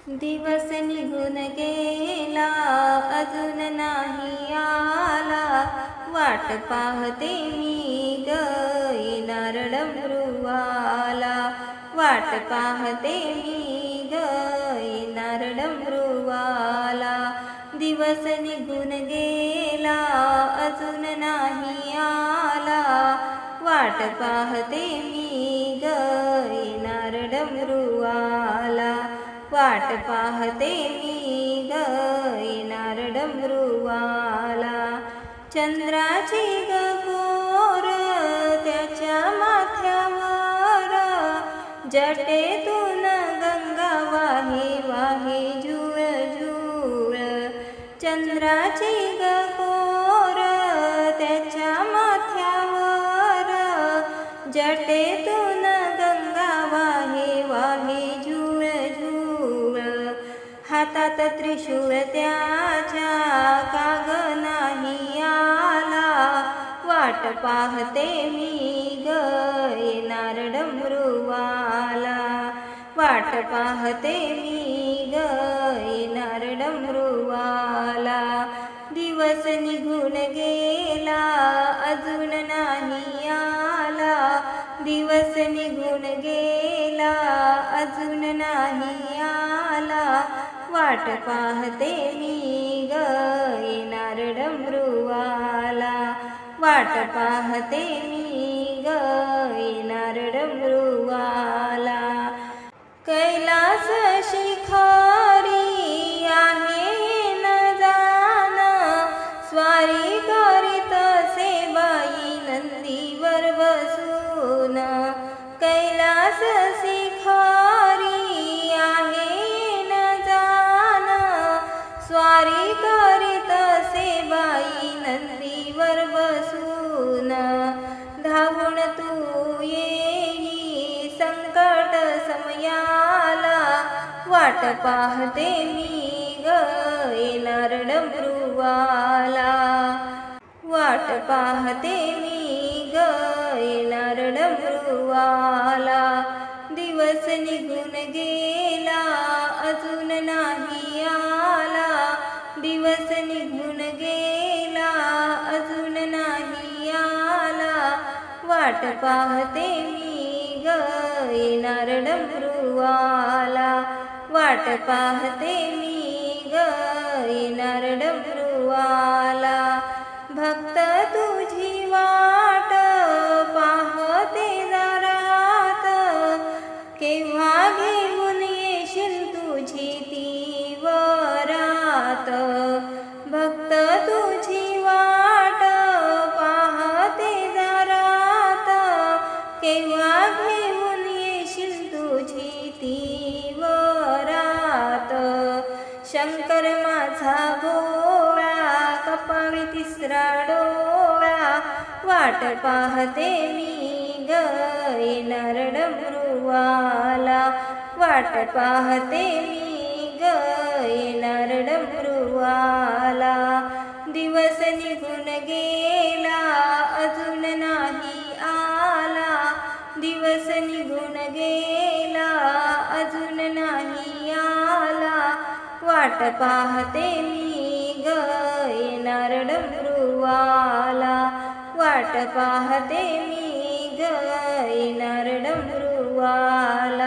दिवस निघून गेला अजून नाही आला, वाट पाहते मी ग येणार डमरूवाला, वाट पाहते मी ग येणार डमरूवाला. दिवस निघून गेला अजून नाही आला, वाट पाहते मी ग येणार डमरूवाला, वाट पाहते मी ग येणार डमरूवाला. चंद्राची ग कोर त्याच्या माथ्यावर, जटेतून गंगा वाहे वाहे झुळ झुळ. चंद्राची ग कोर त्याच्या माथ्यावर, जटेतून गंगा वाहे वाहे झुळ झुळ. हातात त्रिशूळ त्याच्या काग नाही आला, वाट पाहते मी ग येणार डमरूवाला, वाट पाहते मी ग येणार डमरूवाला. दिवस निघून गेला अजून नाही आला, दिवस निघून गेला अजून नाही आला, वाट पाहते मी ग येणार डमरूवाला, वाट पाहते मी ग येणार डमरूवाला. कैलास शिखरी आहे न जान, स्वारी करीत असे बाई नंदीवर बसून. कैलास शिखरी आहे न जान, स्वारी करीत असे बाई नंदीवर बसून. धावून तू येई संकट समयाला, वाट पाहते मी ग येणार डमरूवाला, वाट पाहते मी ग येणार डमरूवाला. दिवस निघून गेला अजून नाही आला, दिवस निघून गेला अजून नाही आला, वाट पाहते मी ग येणार डमरूवाला, वाट पाहते मी ग येणार डमरूवाला. भक्त तुझी वाट पाहते जरात, केव्हा घेऊन येशील तुझी ती वरात. भक्त तुझी वाट पाहते जरात, केव्हा घेऊन येशील तुझी ती वरात. शंकर माझा भोळा कपाळी तिसरा डोळा, वाट पाहते मी ग येणार डमरूवाला, वाट पाहते मी ग येणार डमरूवाला. दिवस निघून गेला अजून नाही आला, दिवस निघून गेला अजून नाही आला, वाट पाहते मी ग येणार डमरूवाला, वाट पाहते मी ग येणार डमरूवाला.